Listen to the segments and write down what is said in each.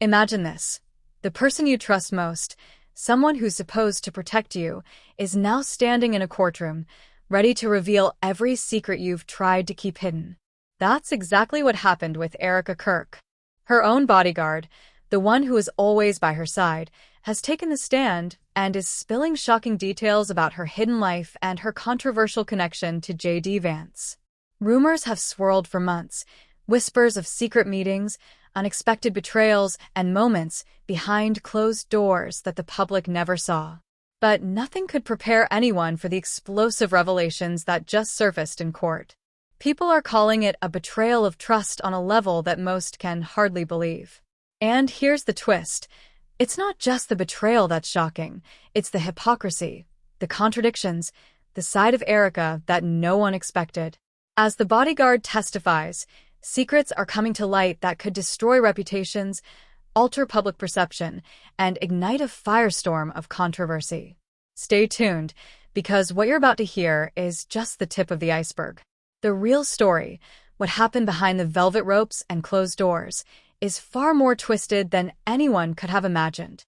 Imagine this. The person you trust most, someone who's supposed to protect you, is now standing in a courtroom, ready to reveal every secret you've tried to keep hidden. That's exactly what happened with Erika Kirk. Her own bodyguard, the one who is always by her side, has taken the stand and is spilling shocking details about her hidden life and her controversial connection to Vance. Rumors have swirled for months, whispers of secret meetings, unexpected betrayals, and moments behind closed doors that the public never saw. But nothing could prepare anyone for the explosive revelations that just surfaced in court. People are calling it a betrayal of trust on a level that most can hardly believe. And here's the twist. It's not just the betrayal that's shocking, it's the hypocrisy, the contradictions, the side of Erika that no one expected. As the bodyguard testifies, secrets are coming to light that could destroy reputations, alter public perception, and ignite a firestorm of controversy. Stay tuned, because what you're about to hear is just the tip of the iceberg. The real story, what happened behind the velvet ropes and closed doors, is far more twisted than anyone could have imagined.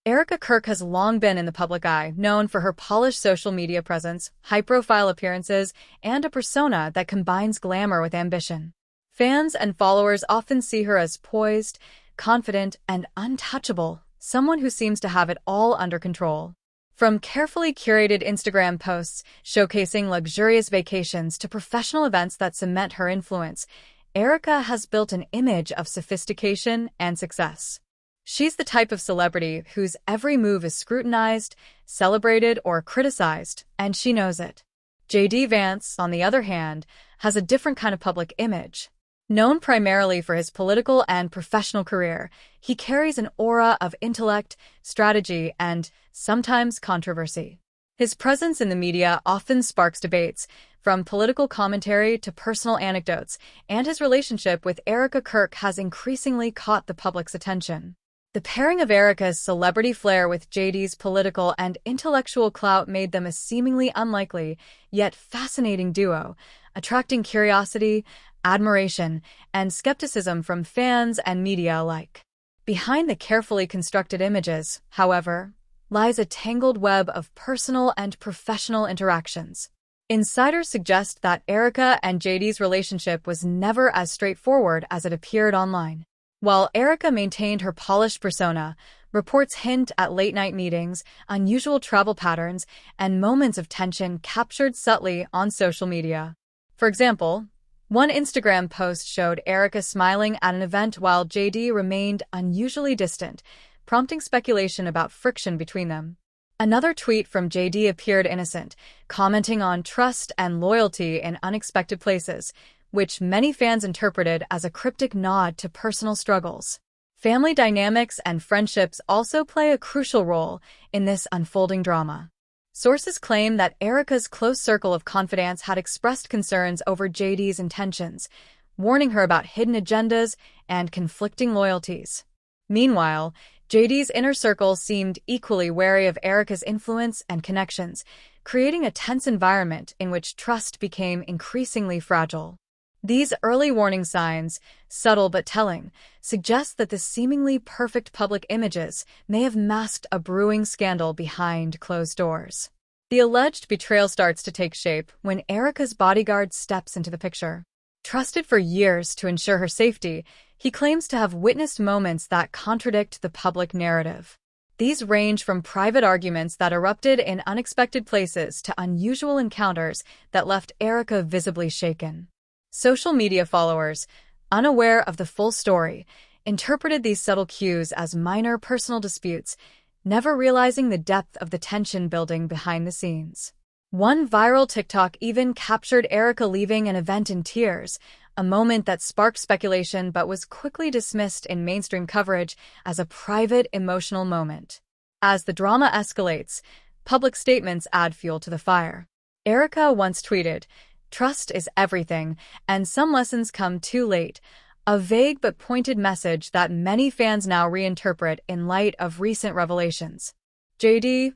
Erika Kirk has long been in the public eye, known for her polished social media presence, high-profile appearances, and a persona that combines glamour with ambition. Fans and followers often see her as poised, confident, and untouchable, someone who seems to have it all under control. From carefully curated Instagram posts showcasing luxurious vacations to professional events that cement her influence, Erika has built an image of sophistication and success. She's the type of celebrity whose every move is scrutinized, celebrated, or criticized, and she knows it. Vance, on the other hand, has a different kind of public image. Known primarily for his political and professional career, he carries an aura of intellect, strategy, and, sometimes, controversy. His presence in the media often sparks debates, from political commentary to personal anecdotes, and his relationship with Erika Kirk has increasingly caught the public's attention. The pairing of Erika's celebrity flair with JD's political and intellectual clout made them a seemingly unlikely, yet fascinating duo, attracting curiosity, admiration, and skepticism from fans and media alike. Behind the carefully constructed images, however, lies a tangled web of personal and professional interactions. Insiders suggest that Erika and JD's relationship was never as straightforward as it appeared online. While Erika maintained her polished persona, reports hint at late-night meetings, unusual travel patterns, and moments of tension captured subtly on social media. For example, one Instagram post showed Erika smiling at an event while JD remained unusually distant, prompting speculation about friction between them. Another tweet from JD appeared innocent, commenting on trust and loyalty in unexpected places, which many fans interpreted as a cryptic nod to personal struggles. Family dynamics and friendships also play a crucial role in this unfolding drama. Sources claim that Erika's close circle of confidants had expressed concerns over JD's intentions, warning her about hidden agendas and conflicting loyalties. Meanwhile, JD's inner circle seemed equally wary of Erika's influence and connections, creating a tense environment in which trust became increasingly fragile. These early warning signs, subtle but telling, suggest that the seemingly perfect public images may have masked a brewing scandal behind closed doors. The alleged betrayal starts to take shape when Erika's bodyguard steps into the picture. Trusted for years to ensure her safety, he claims to have witnessed moments that contradict the public narrative. These range from private arguments that erupted in unexpected places to unusual encounters that left Erika visibly shaken. Social media followers, unaware of the full story, interpreted these subtle cues as minor personal disputes, never realizing the depth of the tension building behind the scenes. One viral TikTok even captured Erika leaving an event in tears, a moment that sparked speculation but was quickly dismissed in mainstream coverage as a private, emotional moment. As the drama escalates, public statements add fuel to the fire. Erika once tweeted, "Trust is everything, and some lessons come too late," a vague but pointed message that many fans now reinterpret in light of recent revelations. JD,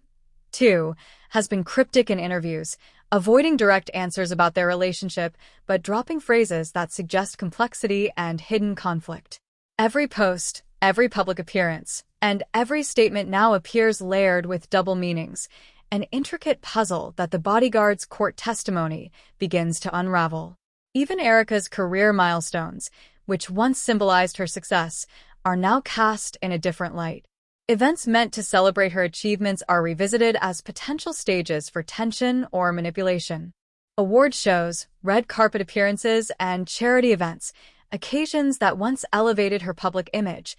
too, has been cryptic in interviews, avoiding direct answers about their relationship but dropping phrases that suggest complexity and hidden conflict. Every post, every public appearance, and every statement now appears layered with double meanings, an intricate puzzle that the Bodyguard's court testimony begins to unravel. Even Erika's career milestones, which once symbolized her success, are now cast in a different light. Events meant to celebrate her achievements are revisited as potential stages for tension or manipulation. Award shows, red carpet appearances, and charity events, occasions that once elevated her public image,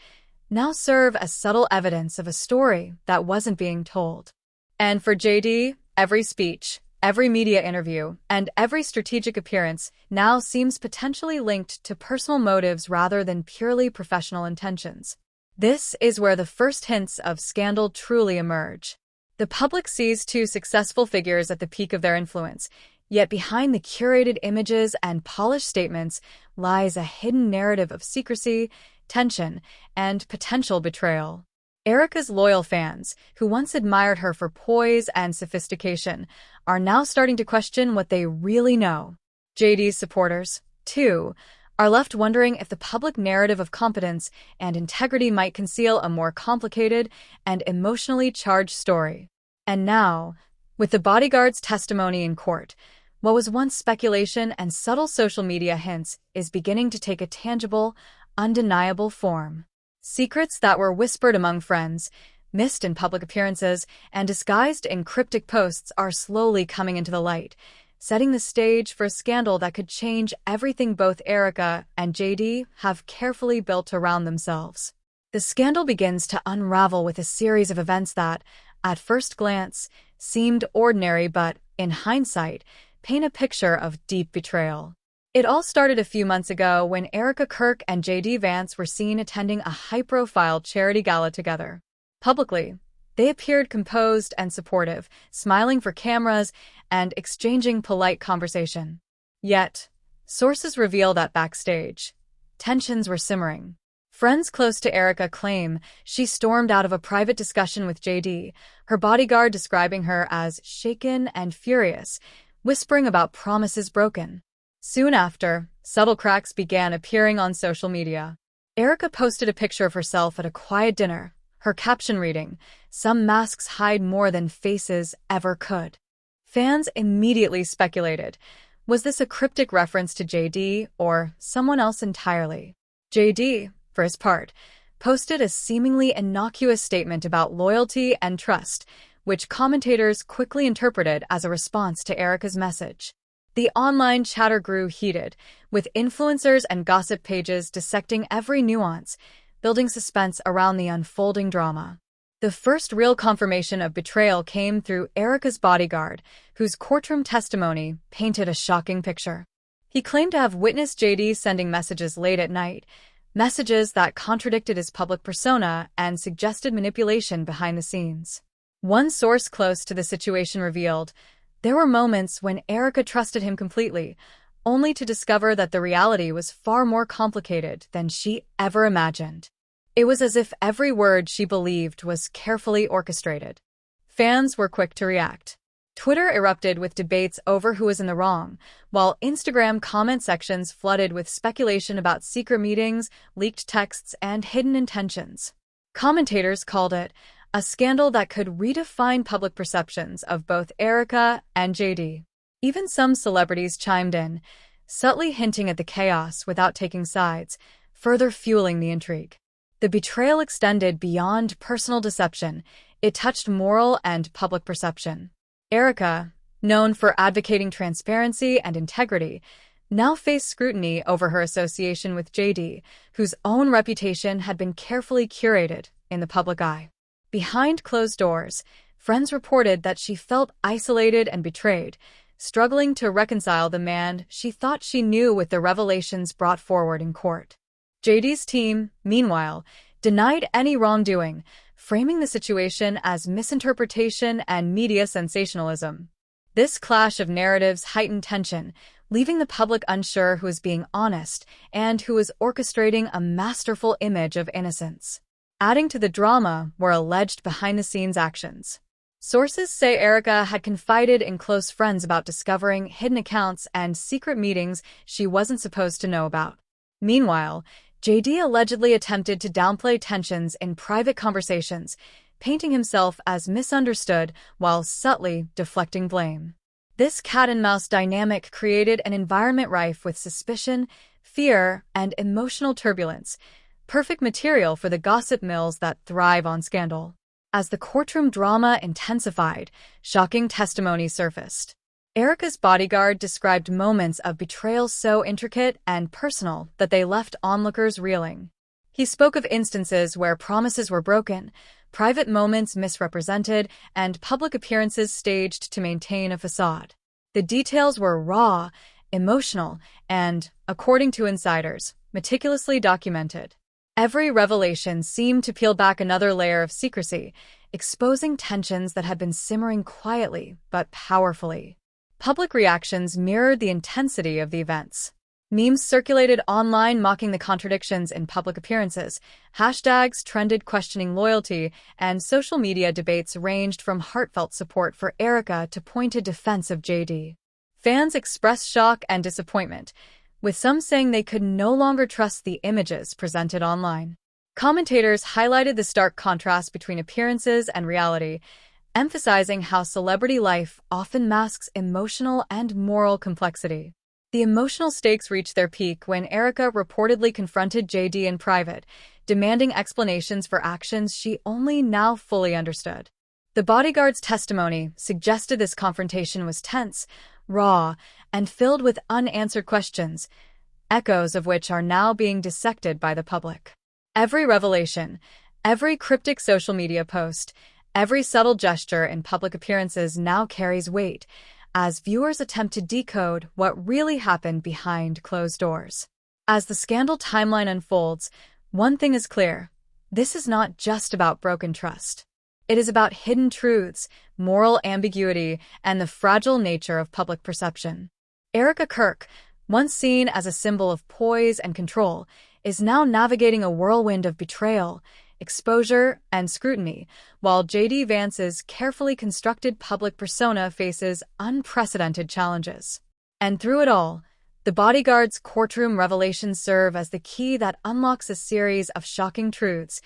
now serve as subtle evidence of a story that wasn't being told. And for JD, every speech, every media interview, and every strategic appearance now seems potentially linked to personal motives rather than purely professional intentions. This is where the first hints of scandal truly emerge. The public sees two successful figures at the peak of their influence, yet behind the curated images and polished statements lies a hidden narrative of secrecy, tension, and potential betrayal. Erika's loyal fans, who once admired her for poise and sophistication, are now starting to question what they really know. JD's supporters, too, are left wondering if the public narrative of competence and integrity might conceal a more complicated and emotionally charged story. And now, with the Bodyguard's testimony in court, what was once speculation and subtle social media hints is beginning to take a tangible, undeniable form. Secrets that were whispered among friends, missed in public appearances, and disguised in cryptic posts are slowly coming into the light, setting the stage for a scandal that could change everything both Erika and JD have carefully built around themselves. The scandal begins to unravel with a series of events that, at first glance, seemed ordinary but, in hindsight, paint a picture of deep betrayal. It all started a few months ago when Erika Kirk and Vance were seen attending a high-profile charity gala together. Publicly, they appeared composed and supportive, smiling for cameras and exchanging polite conversation. Yet, sources reveal that backstage, tensions were simmering. Friends close to Erika claim she stormed out of a private discussion with JD, her bodyguard describing her as shaken and furious, whispering about promises broken. Soon after, subtle cracks began appearing on social media. Erika posted a picture of herself at a quiet dinner, her caption reading, "Some masks hide more than faces ever could." Fans immediately speculated, was this a cryptic reference to JD or someone else entirely? JD, for his part, posted a seemingly innocuous statement about loyalty and trust, which commentators quickly interpreted as a response to Erika's message. The online chatter grew heated, with influencers and gossip pages dissecting every nuance, building suspense around the unfolding drama. The first real confirmation of betrayal came through Erika's bodyguard, whose courtroom testimony painted a shocking picture. He claimed to have witnessed JD sending messages late at night, messages that contradicted his public persona and suggested manipulation behind the scenes. One source close to the situation revealed, there were moments when Erika trusted him completely, only to discover that the reality was far more complicated than she ever imagined. It was as if every word she believed was carefully orchestrated. Fans were quick to react. Twitter erupted with debates over who was in the wrong, while Instagram comment sections flooded with speculation about secret meetings, leaked texts, and hidden intentions. Commentators called it a scandal that could redefine public perceptions of both Erika and JD. Even some celebrities chimed in, subtly hinting at the chaos without taking sides, further fueling the intrigue. The betrayal extended beyond personal deception. It touched moral and public perception. Erika, known for advocating transparency and integrity, now faced scrutiny over her association with JD, whose own reputation had been carefully curated in the public eye. Behind closed doors, friends reported that she felt isolated and betrayed, struggling to reconcile the man she thought she knew with the revelations brought forward in court. JD's team, meanwhile, denied any wrongdoing, framing the situation as misinterpretation and media sensationalism. This clash of narratives heightened tension, leaving the public unsure who was being honest and who was orchestrating a masterful image of innocence. Adding to the drama were alleged behind-the-scenes actions. Sources say Erika had confided in close friends about discovering hidden accounts and secret meetings she wasn't supposed to know about. Meanwhile, JD allegedly attempted to downplay tensions in private conversations, painting himself as misunderstood while subtly deflecting blame. This cat-and-mouse dynamic created an environment rife with suspicion, fear, and emotional turbulence, perfect material for the gossip mills that thrive on scandal. As the courtroom drama intensified, shocking testimony surfaced. Erika's bodyguard described moments of betrayal so intricate and personal that they left onlookers reeling. He spoke of instances where promises were broken, private moments misrepresented, and public appearances staged to maintain a facade. The details were raw, emotional, and, according to insiders, meticulously documented. Every revelation seemed to peel back another layer of secrecy, exposing tensions that had been simmering quietly but powerfully. Public reactions mirrored the intensity of the events. Memes circulated online mocking the contradictions in public appearances, hashtags trended questioning loyalty, and social media debates ranged from heartfelt support for Erika to pointed defense of JD. Fans expressed shock and disappointment, with some saying they could no longer trust the images presented online. Commentators highlighted the stark contrast between appearances and reality, emphasizing how celebrity life often masks emotional and moral complexity. The emotional stakes reached their peak when Erika reportedly confronted JD in private, demanding explanations for actions she only now fully understood. The bodyguard's testimony suggested this confrontation was tense, raw, and filled with unanswered questions, echoes of which are now being dissected by the public. Every revelation, every cryptic social media post, every subtle gesture in public appearances now carries weight, as viewers attempt to decode what really happened behind closed doors. As the scandal timeline unfolds, one thing is clear: this is not just about broken trust. It is about hidden truths, moral ambiguity, and the fragile nature of public perception. Erika Kirk, once seen as a symbol of poise and control, is now navigating a whirlwind of betrayal, exposure, and scrutiny, while JD Vance's carefully constructed public persona faces unprecedented challenges. And through it all, the bodyguard's courtroom revelations serve as the key that unlocks a series of shocking truths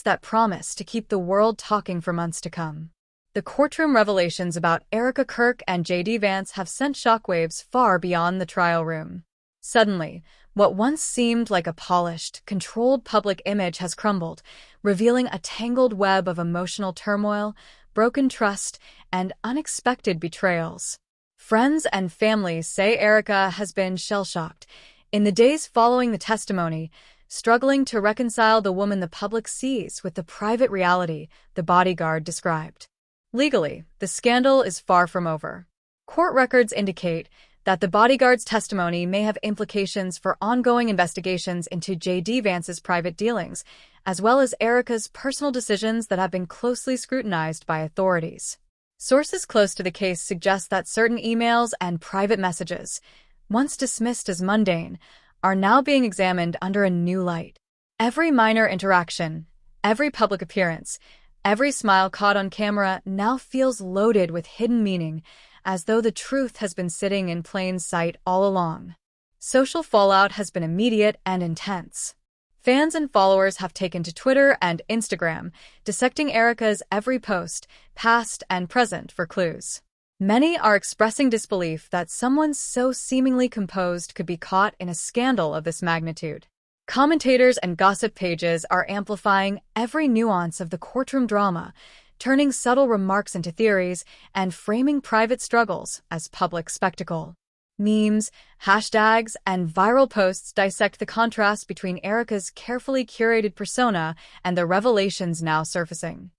that promise to keep the world talking for months to come. The courtroom revelations about Erika Kirk and JD Vance have sent shockwaves far beyond the trial room. Suddenly, what once seemed like a polished, controlled public image has crumbled, revealing a tangled web of emotional turmoil, broken trust, and unexpected betrayals. Friends and family say Erika has been shell-shocked. In the days following the testimony, struggling to reconcile the woman the public sees with the private reality the bodyguard described. Legally, the scandal is far from over. Court records indicate that the bodyguard's testimony may have implications for ongoing investigations into JD Vance's private dealings, as well as Erika's personal decisions that have been closely scrutinized by authorities. Sources close to the case suggest that certain emails and private messages, once dismissed as mundane, are now being examined under a new light. Every minor interaction, every public appearance, every smile caught on camera now feels loaded with hidden meaning, as though the truth has been sitting in plain sight all along. Social fallout has been immediate and intense. Fans and followers have taken to Twitter and Instagram, dissecting Erika's every post, past and present, for clues. Many are expressing disbelief that someone so seemingly composed could be caught in a scandal of this magnitude. Commentators and gossip pages are amplifying every nuance of the courtroom drama, turning subtle remarks into theories and framing private struggles as public spectacle. Memes, hashtags, and viral posts dissect the contrast between Erika's carefully curated persona and the revelations now surfacing.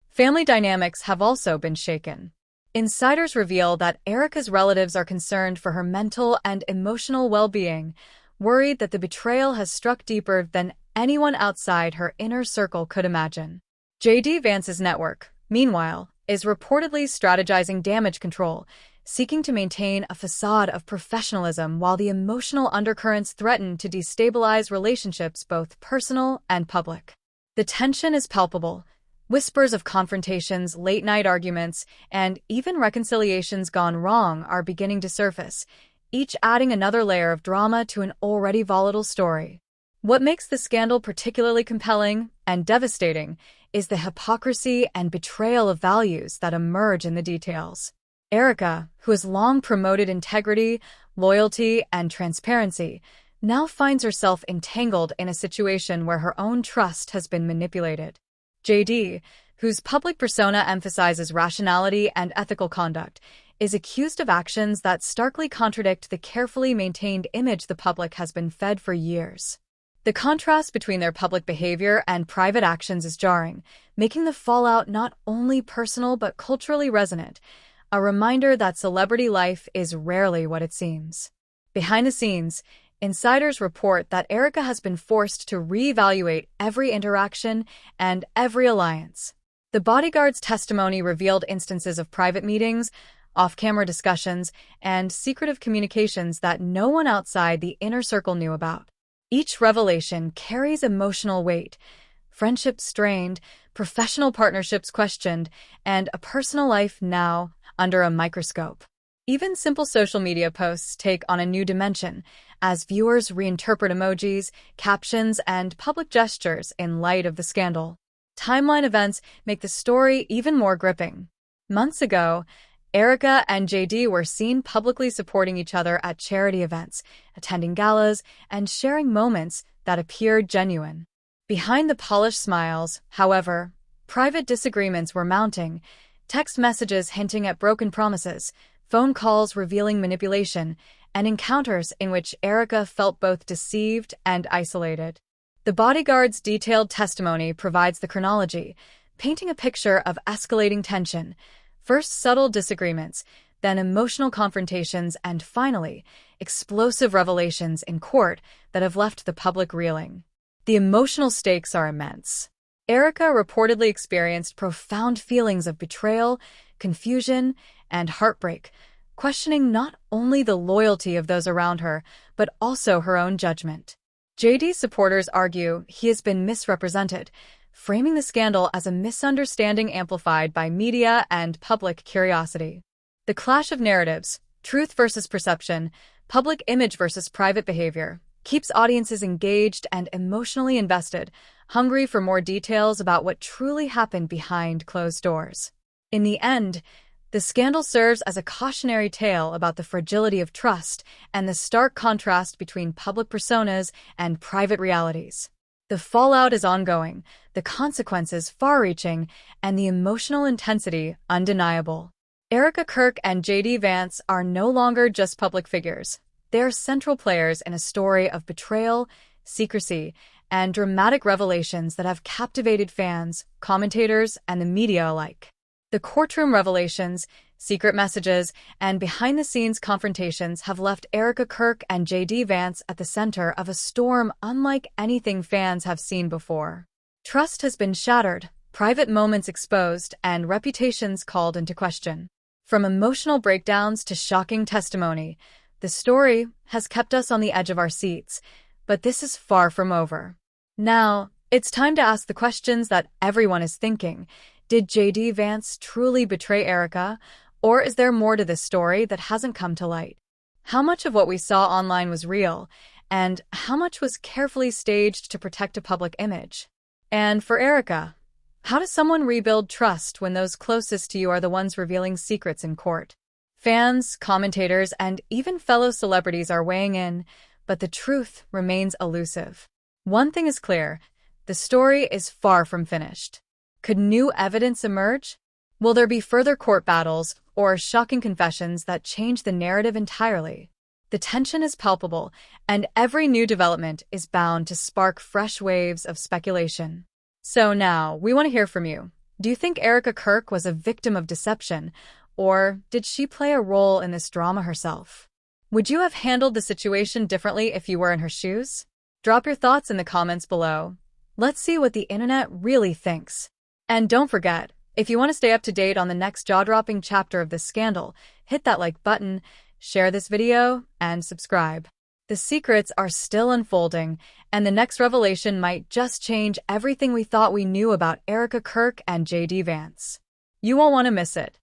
Family dynamics have also been shaken. Insiders reveal that Erika's relatives are concerned for her mental and emotional well-being, worried that the betrayal has struck deeper than anyone outside her inner circle could imagine. JD Vance's network, meanwhile, is reportedly strategizing damage control, seeking to maintain a facade of professionalism while the emotional undercurrents threaten to destabilize relationships both personal and public. The tension is palpable. Whispers of confrontations, late-night arguments, and even reconciliations gone wrong are beginning to surface, each adding another layer of drama to an already volatile story. What makes the scandal particularly compelling and devastating is the hypocrisy and betrayal of values that emerge in the details. Erika, who has long promoted integrity, loyalty, and transparency, now finds herself entangled in a situation where her own trust has been manipulated. JD, whose public persona emphasizes rationality and ethical conduct, is accused of actions that starkly contradict the carefully maintained image the public has been fed for years. The contrast between their public behavior and private actions is jarring, making the fallout not only personal but culturally resonant, a reminder that celebrity life is rarely what it seems. Behind the scenes, insiders report that Erika has been forced to reevaluate every interaction and every alliance. The Bodyguard's testimony revealed instances of private meetings, off-camera discussions, and secretive communications that no one outside the inner circle knew about. Each revelation carries emotional weight, friendships strained, professional partnerships questioned, and a personal life now under a microscope. Even simple social media posts take on a new dimension as viewers reinterpret emojis, captions, and public gestures in light of the scandal. Timeline events make the story even more gripping. Months ago, Erika and JD were seen publicly supporting each other at charity events, attending galas, and sharing moments that appeared genuine. Behind the polished smiles, however, private disagreements were mounting, text messages hinting at broken promises, phone calls revealing manipulation, and encounters in which Erika felt both deceived and isolated. The Bodyguard's detailed testimony provides the chronology, painting a picture of escalating tension, first subtle disagreements, then emotional confrontations, and finally, explosive revelations in court that have left the public reeling. The emotional stakes are immense. Erika reportedly experienced profound feelings of betrayal, confusion, and heartbreak, questioning not only the loyalty of those around her, but also her own judgment. JD's supporters argue he has been misrepresented, framing the scandal as a misunderstanding amplified by media and public curiosity. The clash of narratives, truth versus perception, public image versus private behavior, keeps audiences engaged and emotionally invested, hungry for more details about what truly happened behind closed doors. In the end, the scandal serves as a cautionary tale about the fragility of trust and the stark contrast between public personas and private realities. The fallout is ongoing, the consequences far-reaching, and the emotional intensity undeniable. Erika Kirk and JD Vance are no longer just public figures. They are central players in a story of betrayal, secrecy, and dramatic revelations that have captivated fans, commentators, and the media alike. The courtroom revelations, secret messages, and behind-the-scenes confrontations have left Erika Kirk and JD Vance at the center of a storm unlike anything fans have seen before. Trust has been shattered, private moments exposed, and reputations called into question. From emotional breakdowns to shocking testimony, the story has kept us on the edge of our seats, but this is far from over. Now, it's time to ask the questions that everyone is thinking. Did JD Vance truly betray Erika, or is there more to this story that hasn't come to light? How much of what we saw online was real, and how much was carefully staged to protect a public image? And for Erika, how does someone rebuild trust when those closest to you are the ones revealing secrets in court? Fans, commentators, and even fellow celebrities are weighing in, but the truth remains elusive. One thing is clear, the story is far from finished. Could new evidence emerge? Will there be further court battles or shocking confessions that change the narrative entirely? The tension is palpable, and every new development is bound to spark fresh waves of speculation. So now, we want to hear from you. Do you think Erika Kirk was a victim of deception, or did she play a role in this drama herself? Would you have handled the situation differently if you were in her shoes? Drop your thoughts in the comments below. Let's see what the internet really thinks. And don't forget, if you want to stay up to date on the next jaw-dropping chapter of this scandal, hit that like button, share this video, and subscribe. The secrets are still unfolding, and the next revelation might just change everything we thought we knew about Erika Kirk and JD Vance. You won't want to miss it.